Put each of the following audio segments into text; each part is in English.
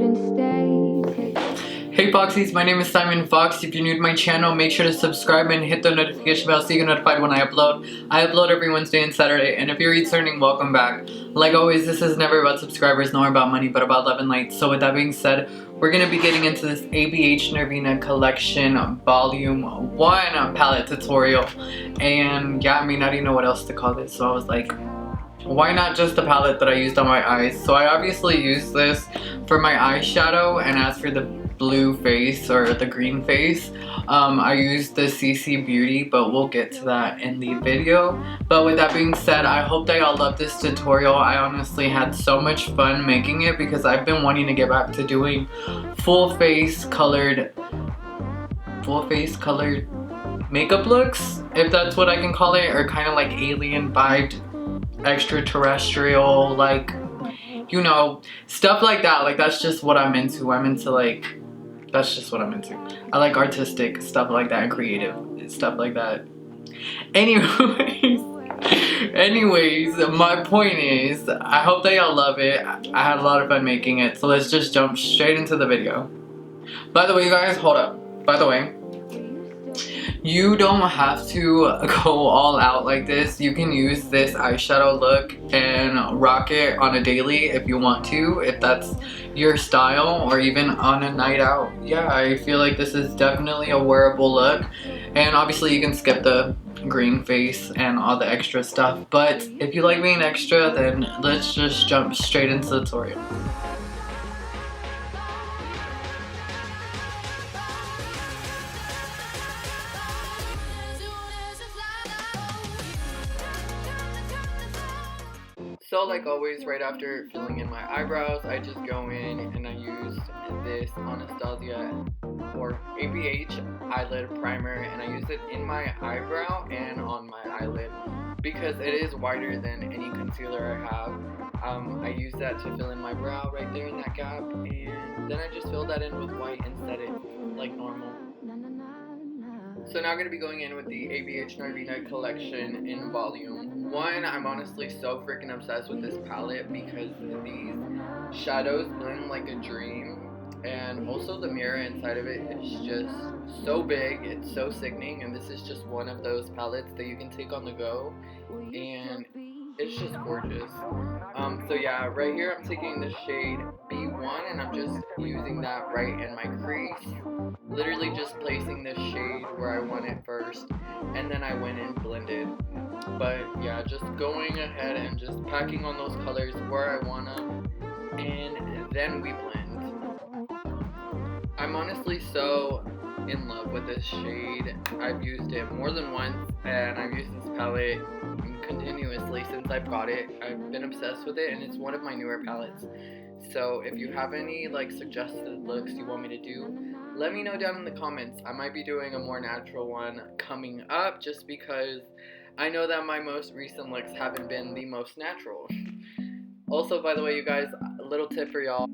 can stay. Hey Foxies, my name is Simon Fox. If you're new to my channel, make sure to subscribe and hit the notification bell so you get notified when I upload. I upload every Wednesday and Saturday, and if you're returning, welcome back. Like always, this is never about subscribers nor about money, but about love and light. So with that being said, we're going to be getting into this Abh Norvina collection volume 1 palette tutorial. And yeah, I mean, I didn't know what else to call this, so I was like, why not just the palette that I used on my eyes? So I obviously used this for my eyeshadow, and as for the blue face or the green face, I used the CC Beauty, but we'll get to that in the video. But with that being said, I hope that y'all love this tutorial. I honestly had so much fun making it because I've been wanting to get back to doing full face colored makeup looks, if that's what I can call it, or kind of like alien vibed, extraterrestrial, like, you know, stuff like that. Like, that's just what I'm into. That's just what I'm into. I like artistic stuff like that and creative stuff like that. Anyways, my point is, I hope that y'all love it. I had a lot of fun making it, so let's just jump straight into the video. By the way, you guys, hold up. By the way, you don't have to go all out like this. You can use this eyeshadow look and rock it on a daily if you want to, if that's your style, or even on a night out. Yeah, I feel like this is definitely a wearable look. And obviously you can skip the green face and all the extra stuff, but if you like being extra, then let's just jump straight into the tutorial. So like always, right after filling in my eyebrows, I just go in and I used this Anastasia or Abh eyelid primer, and I used it in my eyebrow and on my eyelid because it is wider than any concealer I have. I used that to fill in my brow right there in that gap, and then I just filled that in with white and set it like normal. So now I'm going to be going in with the Abh Norvina collection in volume 1. I'm honestly so freaking obsessed with this palette because these shadows blend like a dream, and also the mirror inside of it is just so big, it's so sickening, and this is just one of those palettes that you can take on the go, and it's just gorgeous. So yeah, right here I'm taking the shade B1, and I'm just using that right in my crease. Literally just placing this shade where I want it first, and then I went and blended. But yeah, just going ahead and just packing on those colors where I want them, and then we blend. I'm honestly so in love with this shade. I've used it more than once, and I've used this palette continuously since I've got it. I've been obsessed with it, and it's one of my newer palettes. So if you have any like suggested looks you want me to do, let me know down in the comments. I might be doing a more natural one coming up, just because I know that my most recent looks haven't been the most natural. Also, by the way, you guys, a little tip for y'all.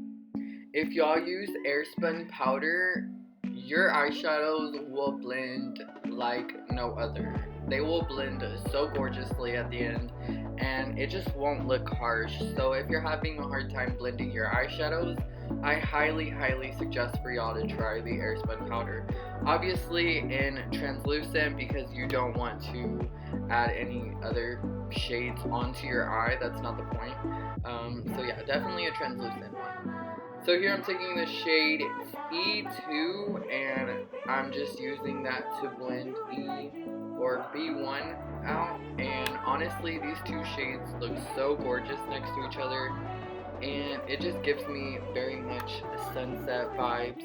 If y'all use airspun powder, your eyeshadows will blend like no other. They will blend so gorgeously at the end, and it just won't look harsh. So if you're having a hard time blending your eyeshadows, I highly suggest for y'all to try the airspun powder. Obviously in translucent, because you don't want to add any other shades onto your eye. That's not the point. So yeah, definitely a translucent one. So here I'm taking the shade E2, and I'm just using that to blend E or B1 out. And honestly, these two shades look so gorgeous next to each other, and it just gives me very much sunset vibes.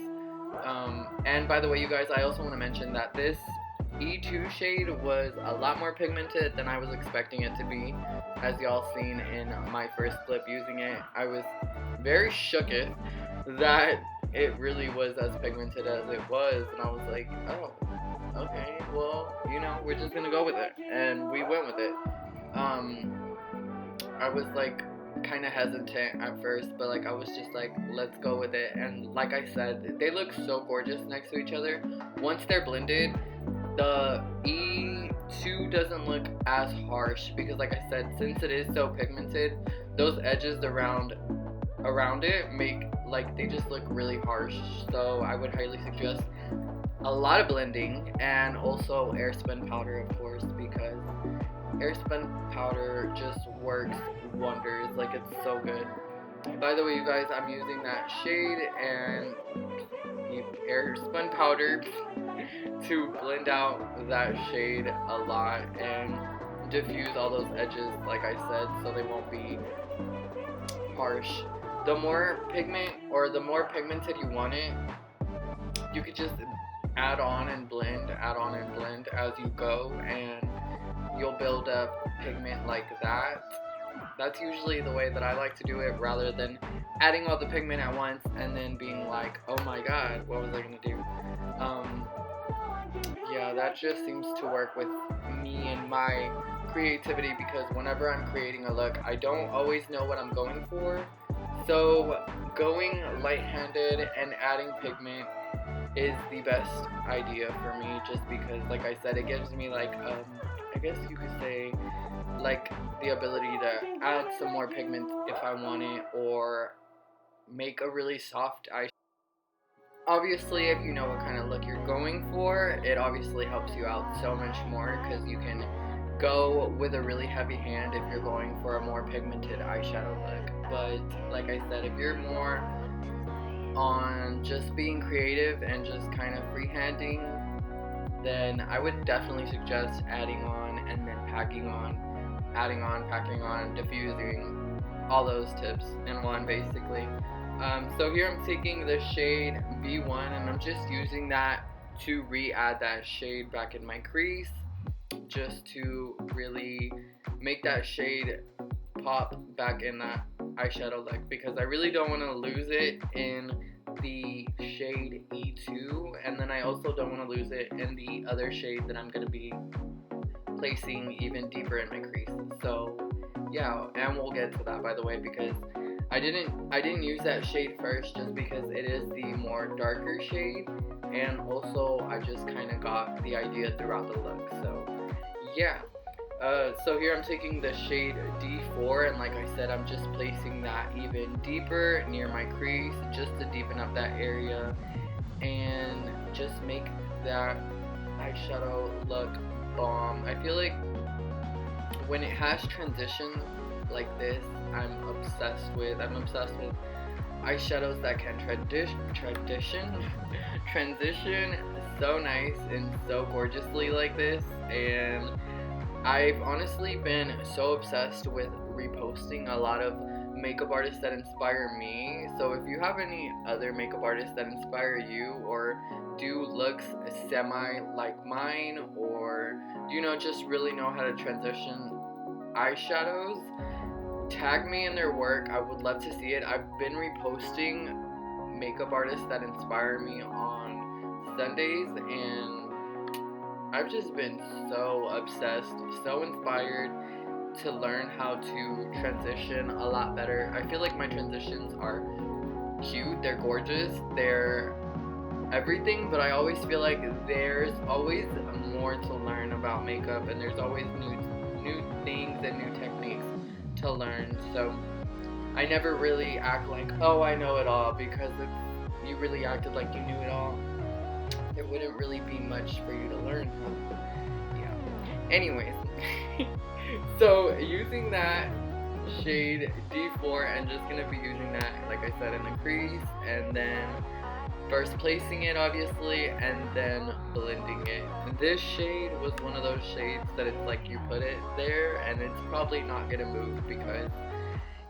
And by the way, you guys, I also want to mention that this E2 shade was a lot more pigmented than I was expecting it to be. As y'all seen in my first clip using it, I was very shooketh that it really was as pigmented as it was, and I was like, oh, okay, well, you know, we're just gonna go with it, and we went with it. I was like kind of hesitant at first, but like I was just like, let's go with it. And like I said, they look so gorgeous next to each other. Once they're blended, the E2 doesn't look as harsh, because like I said, since it is so pigmented, those edges around it make like they just look really harsh. So I would highly suggest a lot of blending, and also airspun powder, of course, because airspun powder just works wonders. Like, it's so good. By the way, you guys, I'm using that shade and airspun powder to blend out that shade a lot and diffuse all those edges, like I said, so they won't be harsh. The more pigment, or the more pigmented you want it, you could just add on and blend as you go, and you'll build up pigment like that. That's usually the way that I like to do it, rather than adding all the pigment at once and then being like, oh my god, what was I gonna do? Yeah, that just seems to work with me and my creativity, because whenever I'm creating a look, I don't always know what I'm going for. So going light-handed and adding pigment is the best idea for me, just because, like I said, it gives me like, I guess you could say, like, the ability to add some more pigment if I want it, or make a really soft eye. Obviously, if you know what kind of look you're going for, it obviously helps you out so much more, because you can go with a really heavy hand if you're going for a more pigmented eyeshadow look. But like I said, if you're more on just being creative and just kind of freehanding, then I would definitely suggest adding on and then packing on, adding on, packing on, diffusing, all those tips in one, basically. So here I'm taking the shade V1, and I'm just using that to re-add that shade back in my crease, just to really make that shade pop back in that eyeshadow look, because I really don't want to lose it in the shade E2, and then I also don't want to lose it in the other shade that I'm going to be placing even deeper in my crease. So yeah, and we'll get to that, by the way, because I didn't use that shade first, just because it is the more darker shade, and also I just kind of got the idea throughout the look. So yeah, so here I'm taking the shade D4, and like I said, I'm just placing that even deeper near my crease, just to deepen up that area and just make that eyeshadow look bomb. I feel like when it has transitions like this, I'm obsessed with eyeshadows that can transition so nice and so gorgeously like this. And I've honestly been so obsessed with reposting a lot of makeup artists that inspire me. So if you have any other makeup artists that inspire you, or do looks semi like mine, or just really know how to transition eyeshadows, tag me in their work. I would love to see it. I've been reposting makeup artists that inspire me on Sundays, and I've just been so obsessed, so inspired to learn how to transition a lot better. I feel like my transitions are cute, they're gorgeous, they're everything, but I always feel like there's always more to learn about makeup, and there's always new things and new techniques to learn. So I never really act like, oh, I know it all, because if you really acted like you knew it all, there wouldn't really be much for you to learn from. Yeah. Anyways, so using that shade D4, and just gonna be using that, like I said, in the crease, and then first placing it, obviously, and then blending it. This shade was one of those shades that it's like you put it there and it's probably not gonna move, because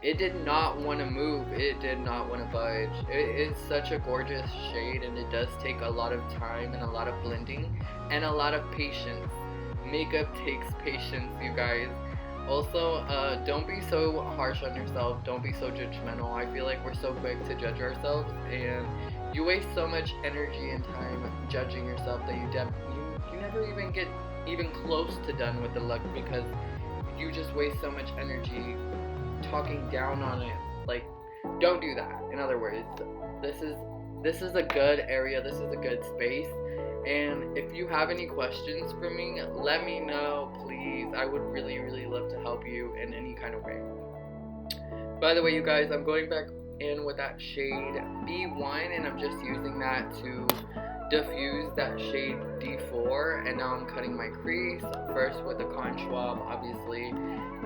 it did not want to move, it did not want to budge. It is such a gorgeous shade, and it does take a lot of time and a lot of blending and a lot of patience. Makeup takes patience, you guys. Also, don't be so harsh on yourself, don't be so judgmental. I feel like we're so quick to judge ourselves, and you waste so much energy and time judging yourself that you never even get even close to done with the look, because you just waste so much energy talking down on it. Like, don't do that. In other words, this is a good area, this is a good space, and if you have any questions for me, let me know, please. I would really, really love to help you in any kind of way. By the way, you guys, I'm going back in with that shade B1, and I'm just using that to diffuse that shade D4. And now I'm cutting my crease, first with the cotton swab, obviously,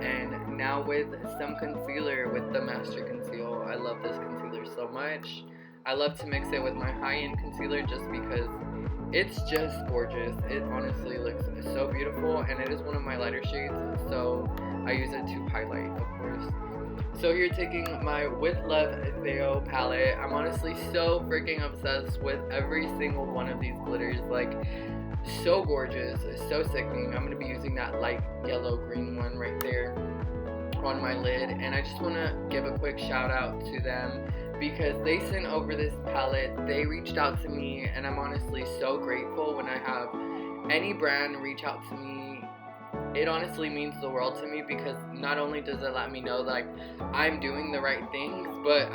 and now with some concealer with the Master Conceal. I love this concealer so much. I love to mix it with my high-end concealer just because it's just gorgeous. It honestly looks so beautiful, and it is one of my lighter shades, so I use it to highlight, of course. So here, taking my With Love Theo palette. I'm honestly so freaking obsessed with every single one of these glitters. Like, so gorgeous, so sickening. I'm going to be using that light yellow green one right there on my lid, and I just want to give a quick shout out to them because they sent over this palette. They reached out to me, and I'm honestly so grateful when I have any brand reach out to me. It honestly means the world to me because not only does it let me know like I'm doing the right things, but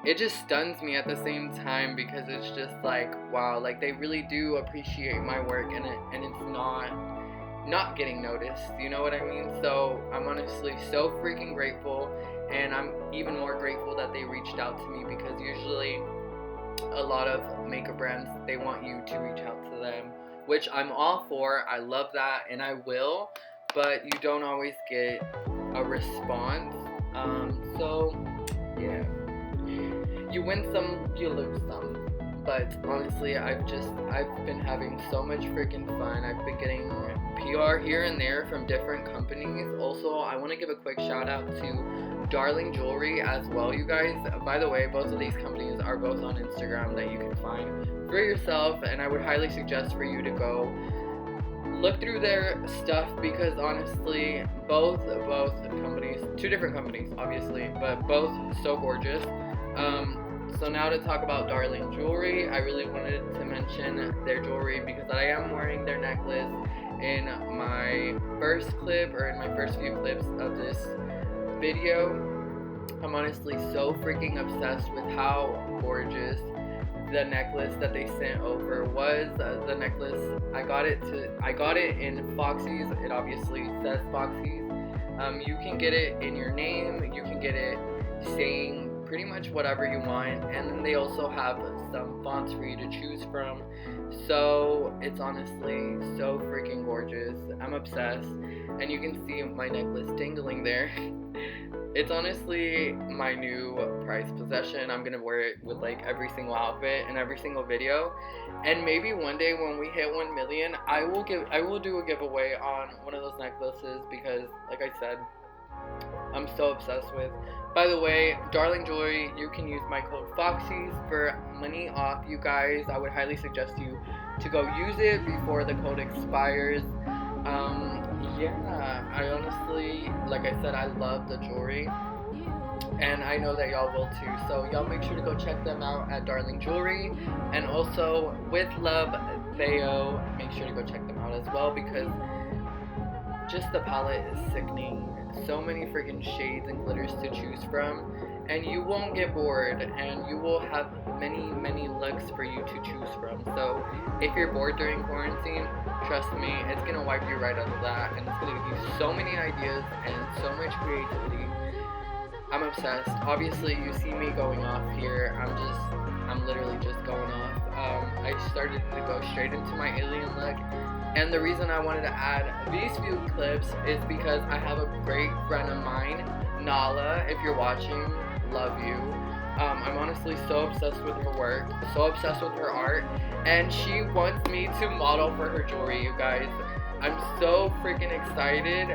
it just stuns me at the same time because it's just like, wow, like they really do appreciate my work, and it's not getting noticed, you know what I mean? So I'm honestly so freaking grateful, and I'm even more grateful that they reached out to me because usually a lot of makeup brands, they want you to reach out to them, which I'm all for. I love that, and I will, but you don't always get a response. So yeah, you win some, you lose some. But honestly, I've been having so much freaking fun. I've been getting PR here and there from different companies. Also, I want to give a quick shout out to Darling Jewelry as well, you guys. By the way, both of these companies are both on Instagram that you can find for yourself, and I would highly suggest for you to go look through their stuff because honestly, both companies, two different companies obviously, but both so gorgeous. So now to talk about Darling Jewelry, I really wanted to mention their jewelry because I am wearing their necklace in my first clip, or in my first few clips of this video. I'm honestly so freaking obsessed with how gorgeous the necklace that they sent over was. The necklace, I got it in Foxies. It obviously says Foxies. You can get it in your name, you can get it saying pretty much whatever you want, and then they also have some fonts for you to choose from. So it's honestly so freaking gorgeous. I'm obsessed, and you can see my necklace dangling there. It's honestly my new prized possession. I'm gonna wear it with like every single outfit and every single video, and maybe one day when we hit 1 million, I will do a giveaway on one of those necklaces because, like I said, I'm so obsessed with. By the way, Darling Jewelry, you can use my code Foxies for money off, you guys. I would highly suggest you to go use it before the code expires. Yeah, I honestly, like I said, I love the jewelry, and I know that y'all will too. So y'all make sure to go check them out at Darling Jewelry, and also With Love Theo, make sure to go check them out as well because just the palette is sickening. So many freaking shades and glitters to choose from, and you won't get bored, and you will have many looks for you to choose from. So if you're bored during quarantine, trust me, it's gonna wipe you right out of that, and it's gonna give you so many ideas and so much creativity. I'm obsessed. Obviously, you see me going off here. I'm literally just going off. I started to go straight into my alien look. And the reason I wanted to add these few clips is because I have a great friend of mine, Nala. If you're watching, love you. I'm honestly so obsessed with her work, so obsessed with her art, and she wants me to model for her jewelry, you guys. I'm so freaking excited,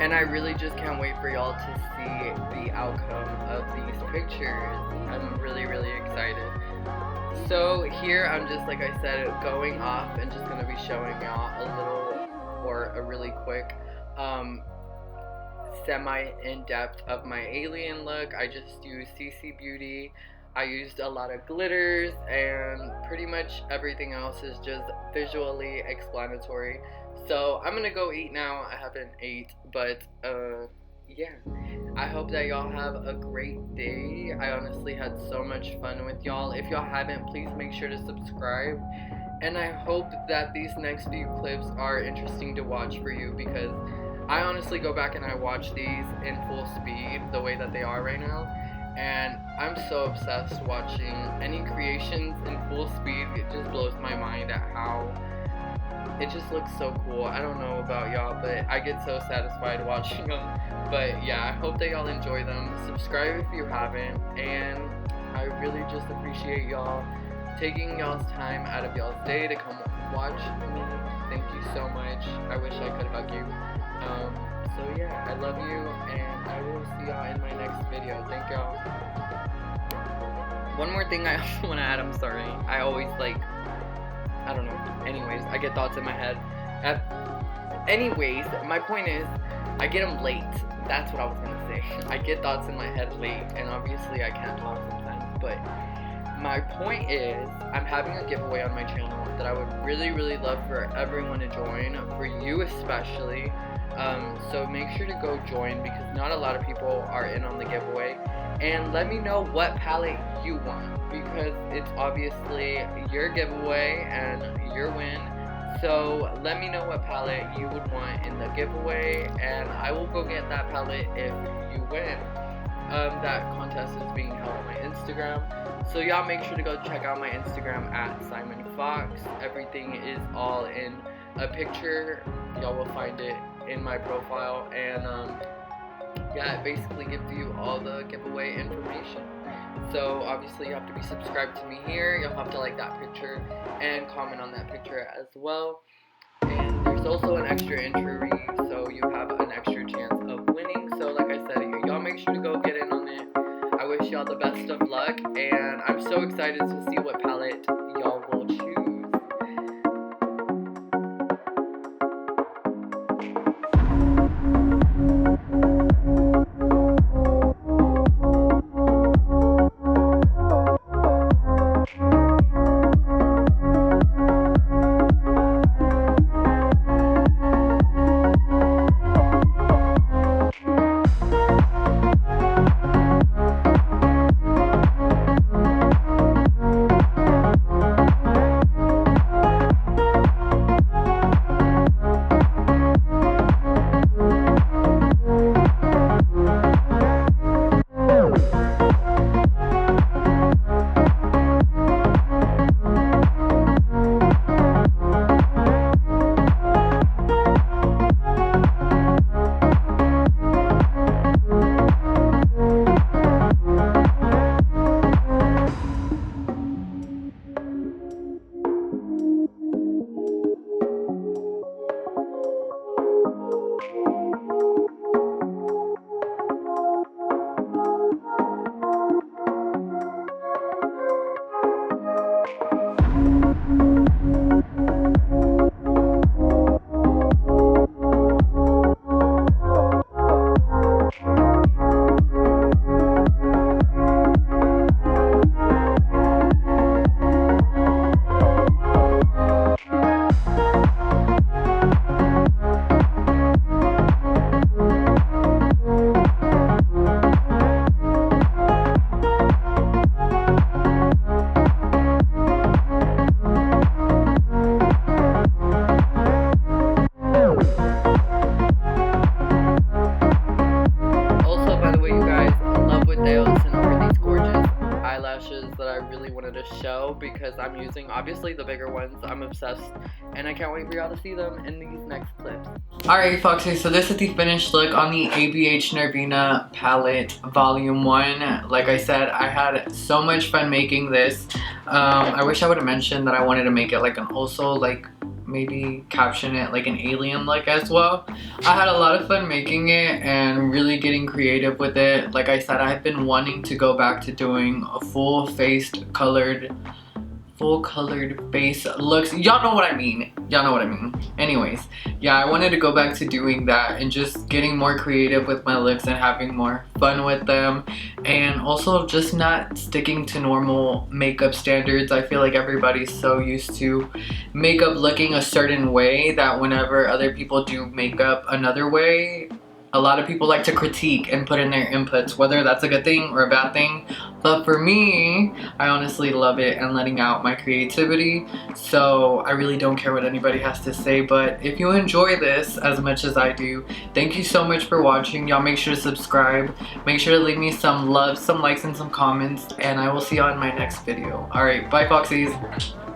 and I really just can't wait for y'all to see the outcome of these pictures. I'm really excited. So here I'm just, like I said, going off and just going to be showing y'all a little, or a really quick semi-in-depth of my alien look. I just used CC Beauty. I used a lot of glitters, and pretty much everything else is just visually explanatory. So I'm going to go eat now. I haven't ate, but yeah. I hope that y'all have a great day. I honestly had so much fun with y'all. If y'all haven't, please make sure to subscribe. And I hope that these next few clips are interesting to watch for you because I honestly go back and I watch these in full speed the way that they are right now. and I'm so obsessed watching any creations in full speed. It just blows my mind at how it just looks so cool. I don't know about y'all, but I get so satisfied watching them. But yeah, I hope that y'all enjoy them. Subscribe if you haven't, and I really just appreciate y'all taking y'all's time out of y'all's day to come watch me. Thank you so much. I wish I could hug you. So yeah, I love you, and I will see y'all in my next video. Thank y'all. One more thing I also want to add, I'm sorry. I always I don't know. Anyways, I get thoughts in my head. Anyways, my point is, I get them late. That's what I was gonna say. I get thoughts in my head late, and obviously I can't talk sometimes. But my point is, I'm having a giveaway on my channel that I would really love for everyone to join, for you especially. So make sure to go join, because not a lot of people are in on the giveaway. And let me know what palette you want, because it's obviously your giveaway and your win. So let me know what palette you would want in the giveaway, and I will go get that palette if you win. That contest is being held on my Instagram. So y'all make sure to go check out my Instagram at Simon Fox. Everything is all in a picture. Y'all will find it in my profile, and yeah, it basically gives you all the giveaway information. So obviously you have to be subscribed to me here. You'll have to like that picture and comment on that picture as well. And there's also an extra entry, so you have an extra chance of winning. So like I said, y'all make sure to go get in on it. I wish y'all the best of luck, and I'm so excited to see what palette y'all will choose. That I really wanted to show, because I'm using obviously the bigger ones. I'm obsessed, and I can't wait for y'all to see them in these next clips. Alright, Foxies, so this is the finished look on the Abh Norvina palette volume 1. Like I said, I had so much fun making this. I wish I would have mentioned that I wanted to make it like an also like maybe caption it like an alien look as well. I had a lot of fun making it and really getting creative with it. Like I said, I've been wanting to go back to doing a full colored face looks. Y'all know what I mean. Y'all know what I mean. Anyways, yeah, I wanted to go back to doing that and just getting more creative with my looks and having more fun with them, and also just not sticking to normal makeup standards. I feel like everybody's so used to makeup looking a certain way that whenever other people do makeup another way, A lot of people like to critique and put in their inputs, whether that's a good thing or a bad thing. But for me, I honestly love it and letting out my creativity. So I really don't care what anybody has to say. But if you enjoy this as much as I do, thank you so much for watching. Y'all make sure to subscribe. Make sure to leave me some love, some likes, and some comments. And I will see y'all in my next video. Alright, bye Foxies.